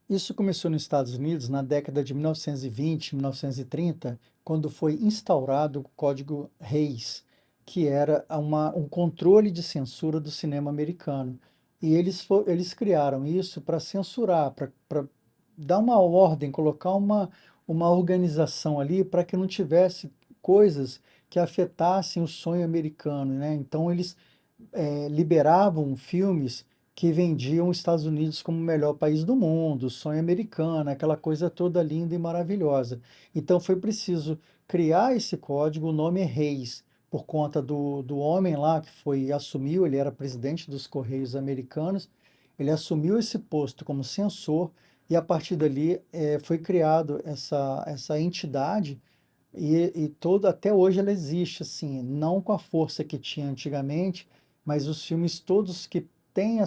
Isso começou nos Estados Unidos na década de 1920, 1930, quando foi instaurado o Código Reis, que era um controle de censura do cinema americano. E eles criaram isso para censurar, para dar uma ordem, colocar uma organização ali para que não tivesse coisas que afetassem o sonho americano, né? Então eles liberavam filmes que vendiam os Estados Unidos como o melhor país do mundo, sonho americano, aquela coisa toda linda e maravilhosa. Então foi preciso criar esse código, o nome é Reis, por conta do homem lá que assumiu, ele era presidente dos Correios americanos, ele assumiu esse posto como censor e a partir dali foi criado essa entidade e todo, até hoje ela existe, assim, não com a força que tinha antigamente, mas os filmes todos que têm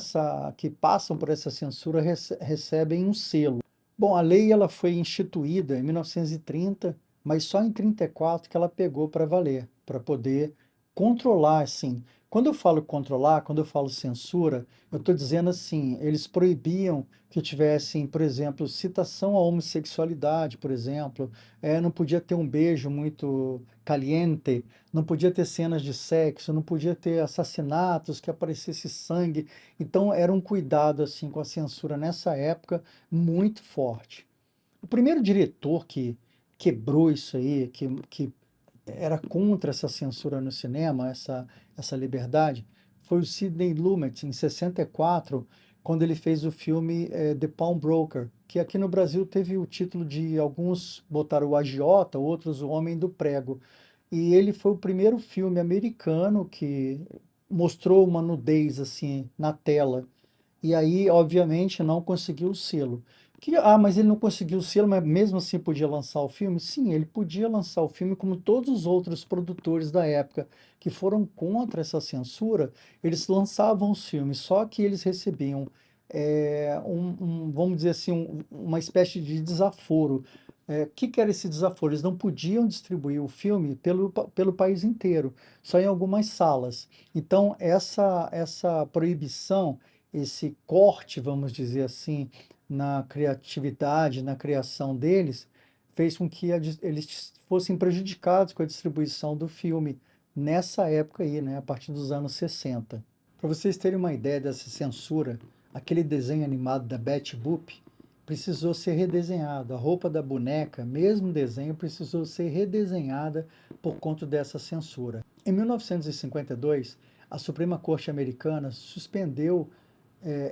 que passam por essa censura recebem um selo. Bom, a lei ela foi instituída em 1930, mas só em 34 que ela pegou para valer, para poder controlar, assim. Quando eu falo controlar, quando eu falo censura, eu estou dizendo assim, eles proibiam que tivessem, por exemplo, citação à homossexualidade, por exemplo, não podia ter um beijo muito caliente, não podia ter cenas de sexo, não podia ter assassinatos, que aparecesse sangue. Então era um cuidado assim com a censura nessa época muito forte. O primeiro diretor que quebrou isso aí, que era contra essa censura no cinema, essa liberdade, foi o Sidney Lumet, em 64, quando ele fez o filme The Pawnbroker, que aqui no Brasil teve o título de alguns botaram o agiota, outros o Homem do Prego. E ele foi o primeiro filme americano que mostrou uma nudez assim na tela. E aí, obviamente, não conseguiu o selo. Mas ele não conseguiu o selo, mas mesmo assim podia lançar o filme? Sim, ele podia lançar o filme como todos os outros produtores da época que foram contra essa censura, eles lançavam os filmes, só que eles recebiam, vamos dizer assim, uma espécie de desaforo. O que que era esse desaforo? Eles não podiam distribuir o filme pelo país inteiro, só em algumas salas. Então, essa proibição, esse corte, vamos dizer assim, na criatividade, na criação deles, fez com que eles fossem prejudicados com a distribuição do filme nessa época aí, né, a partir dos anos 60. Para vocês terem uma ideia dessa censura, aquele desenho animado da Betty Boop precisou ser redesenhado. A roupa da boneca, mesmo desenho, precisou ser redesenhada por conta dessa censura. Em 1952, a Suprema Corte Americana suspendeu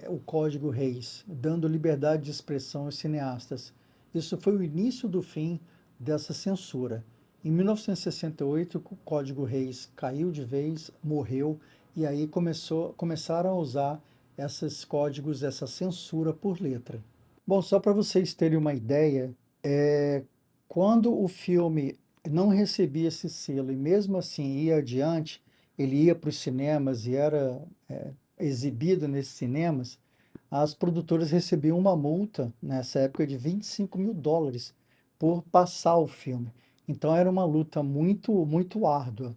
o Código Reis, dando liberdade de expressão aos cineastas. Isso foi o início do fim dessa censura. Em 1968, o Código Reis caiu de vez, morreu, e aí começaram a usar esses códigos, essa censura por letra. Bom, só para vocês terem uma ideia, quando o filme não recebia esse selo e mesmo assim ia adiante, ele ia para os cinemas e era exibido nesses cinemas, as produtoras recebiam uma multa nessa época de US$ 25.000 por passar o filme. Então era uma luta muito, muito árdua.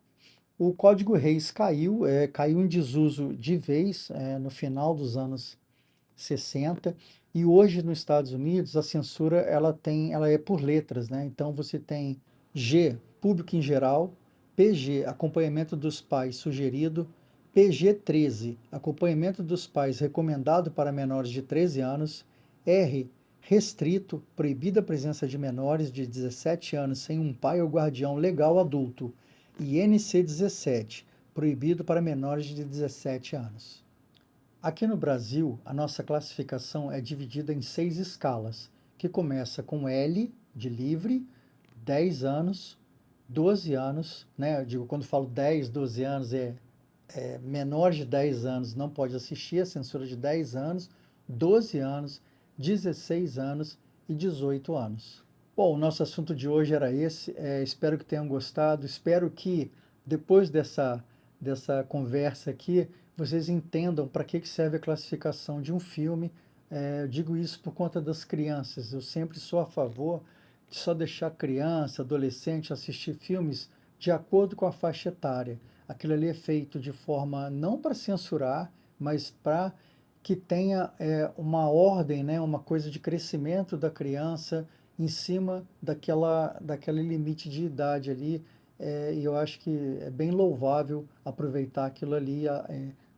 O Código Reis caiu em desuso de vez, no final dos anos 60, e hoje nos Estados Unidos a censura ela é por letras, né? Então você tem G, público em geral, PG, acompanhamento dos pais sugerido, PG-13, acompanhamento dos pais recomendado para menores de 13 anos, R, restrito, proibida a presença de menores de 17 anos sem um pai ou guardião legal adulto, e NC-17, proibido para menores de 17 anos. Aqui no Brasil, a nossa classificação é dividida em 6 escalas, que começa com L de livre, 10 anos, 12 anos, né? Eu digo, quando falo 10, 12 anos, menor de 10 anos não pode assistir, a censura de 10 anos, 12 anos, 16 anos e 18 anos. Bom, o nosso assunto de hoje era esse. Espero que tenham gostado. Espero que depois dessa conversa aqui, vocês entendam para que serve a classificação de um filme. Eu digo isso por conta das crianças. Eu sempre sou a favor de só deixar criança, adolescente assistir filmes de acordo com a faixa etária. Aquilo ali é feito de forma não para censurar, mas para que tenha uma ordem, né, uma coisa de crescimento da criança em cima daquele limite de idade ali, e eu acho que é bem louvável aproveitar aquilo ali,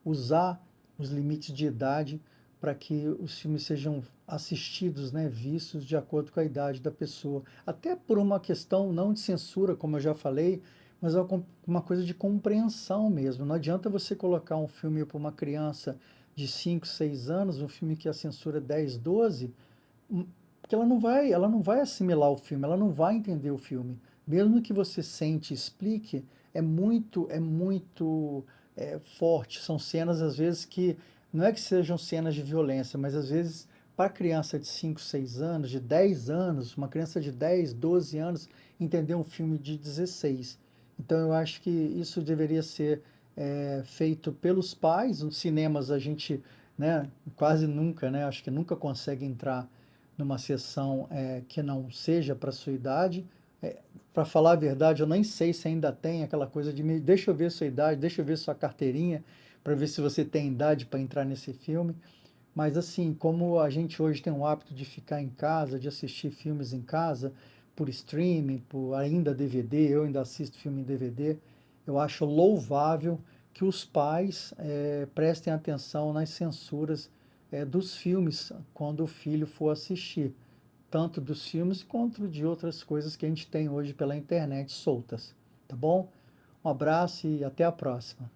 usar os limites de idade para que os filmes sejam assistidos, né, vistos de acordo com a idade da pessoa. Até por uma questão não de censura, como eu já falei, mas é uma coisa de compreensão mesmo. Não adianta você colocar um filme para uma criança de 5, 6 anos, um filme que a censura é 10, 12, porque ela não vai assimilar o filme, ela não vai entender o filme. Mesmo que você sente e explique, é muito forte. São cenas, às vezes, que não é que sejam cenas de violência, mas às vezes, para criança de 5, 6 anos, de 10 anos, uma criança de 10, 12 anos, entender um filme de 16. Então, eu acho que isso deveria ser feito pelos pais. Nos cinemas, a gente, né, quase nunca, né, acho que nunca consegue entrar numa sessão que não seja para sua idade. Para falar a verdade, eu nem sei se ainda tem aquela coisa de deixa eu ver sua idade, deixa eu ver sua carteirinha, para ver se você tem idade para entrar nesse filme. Mas assim, como a gente hoje tem o hábito de ficar em casa, de assistir filmes em casa, por streaming, por ainda DVD, eu ainda assisto filme em DVD, eu acho louvável que os pais prestem atenção nas censuras dos filmes quando o filho for assistir, tanto dos filmes quanto de outras coisas que a gente tem hoje pela internet soltas, tá bom? Um abraço e até a próxima.